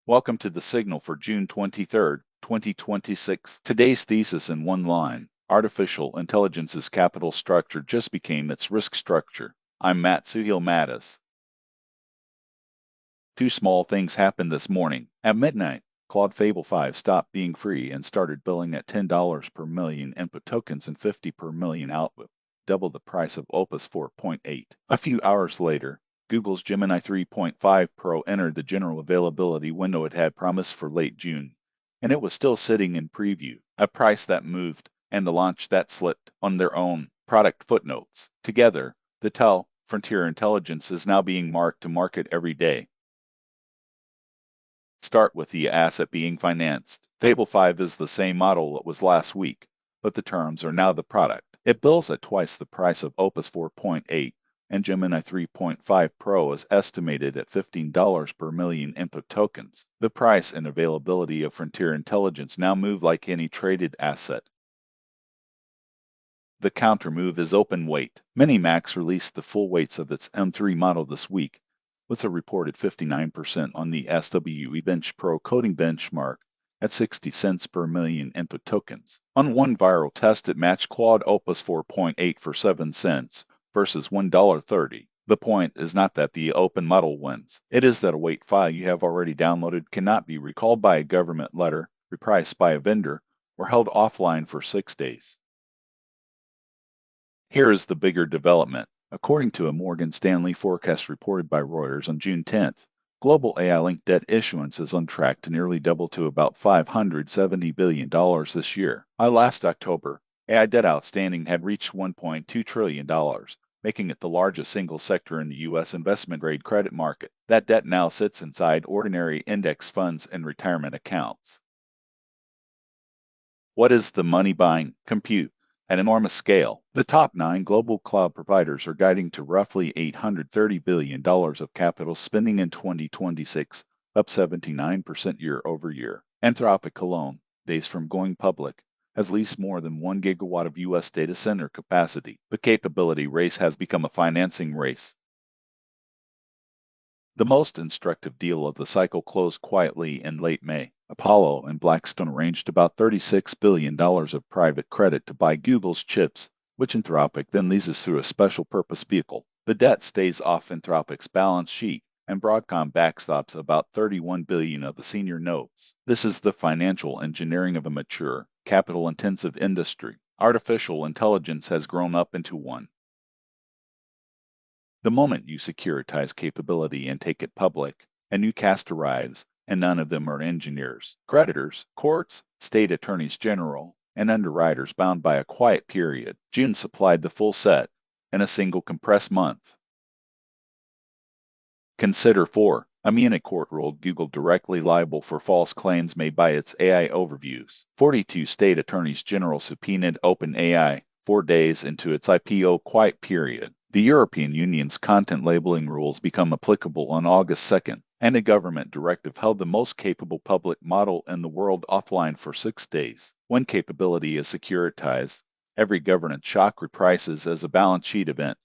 Welcome to the Signal for June 23, 2026. Today's thesis in one line: artificial intelligence's capital structure just became its risk structure. I'm Matt Suhail Mattis. Two small things happened this morning. At midnight, Claude Fable 5 stopped being free and started billing at $10 per million input tokens and 50 per million output, double the price of Opus 4.8. A few hours later, Google's Gemini 3.5 Pro entered the general availability window it had promised for late June, and it was still sitting in preview, a price that moved and a launch that slipped on their own product footnotes. Together, the tell frontier intelligence is now being marked to market every day. Start with the asset being financed. Fable 5 is the same model it was last week, but the terms are now the product. It bills at twice the price of Opus 4.8, and Gemini 3.5 Pro is estimated at $15 per million input tokens. The price and availability of Frontier Intelligence now move like any traded asset. The counter move is open weight. Minimax released the full weights of its M3 model this week, with a reported 59% on the SWE Bench Pro coding benchmark at 60 cents per million input tokens. On one viral test, it matched Claude Opus 4.8 for 7 cents versus $1.30. The point is not that the open model wins. It is that a weight file you have already downloaded cannot be recalled by a government letter, repriced by a vendor, or held offline for 6 days. Here is the bigger development. According to a Morgan Stanley forecast reported by Reuters on June 10th, global AI-linked debt issuance is on track to nearly double to about $570 billion this year. By last October, AI debt outstanding had reached $1.2 trillion, making it the largest single sector in the U.S. investment-grade credit market. That debt now sits inside ordinary index funds and retirement accounts. What is the money buying? Compute. At enormous scale, the top 9 global cloud providers are guiding to roughly $830 billion of capital spending in 2026, up 79% year over year. Anthropic alone, days from going public, has leased more than 1 gigawatt of U.S. data center capacity. The capability race has become a financing race. The most instructive deal of the cycle closed quietly in late May. Apollo and Blackstone arranged about $36 billion of private credit to buy Google's chips, which Anthropic then leases through a special purpose vehicle. The debt stays off Anthropic's balance sheet, and Broadcom backstops about $31 billion of the senior notes. This is the financial engineering of a mature, capital-intensive industry. Artificial intelligence has grown up into one. The moment you securitize capability and take it public, a new cast arrives, and none of them are engineers. Creditors, courts, state attorneys general, and underwriters bound by a quiet period. June supplied the full set in a single compressed month. Consider 4. A Munich court ruled Google directly liable for false claims made by its AI overviews. 42 state attorneys general subpoenaed OpenAI 4 days into its IPO quiet period. The European Union's content labeling rules become applicable on August 2nd, and a government directive held the most capable public model in the world offline for 6 days. When capability is securitized, every governance shock reprices as a balance sheet event.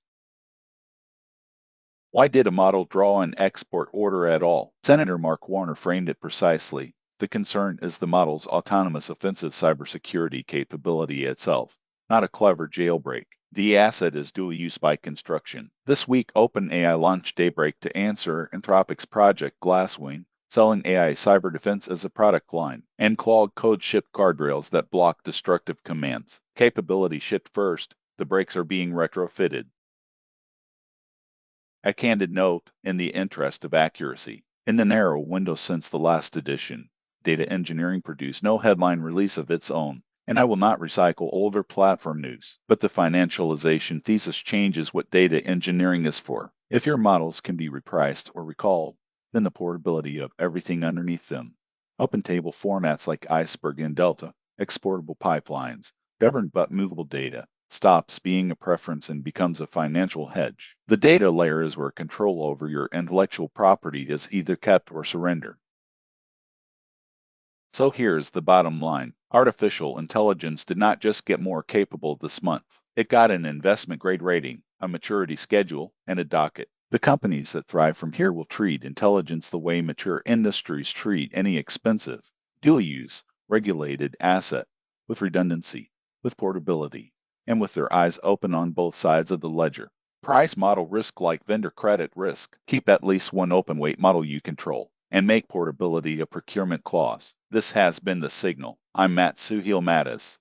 Why did a model draw an export order at all? Senator Mark Warner framed it precisely. The concern is the model's autonomous offensive cybersecurity capability itself, not a clever jailbreak. The asset is dual use by construction. This week, OpenAI launched Daybreak to answer Anthropic's project Glasswing, selling AI cyber defense as a product line, and Claude Code shipped guardrails that block destructive commands. Capability shipped first, the brakes are being retrofitted. A candid note in the interest of accuracy. In the narrow window since the last edition, data engineering produced no headline release of its own. And I will not recycle older platform news, but the financialization thesis changes what data engineering is for. If your models can be repriced or recalled, then the portability of everything underneath them, open table formats like Iceberg and Delta, exportable pipelines, governed but movable data, stops being a preference and becomes a financial hedge. The data layer is where control over your intellectual property is either kept or surrendered. So here's the bottom line. Artificial intelligence did not just get more capable this month. It got an investment grade rating, a maturity schedule, and a docket. The companies that thrive from here will treat intelligence the way mature industries treat any expensive, dual-use, regulated asset, with redundancy, with portability, and with their eyes open on both sides of the ledger. Price model risk like vendor credit risk. Keep at least one open weight model you control, and make portability a procurement clause. This has been The Signal. I'm Matt Suhail Mattis.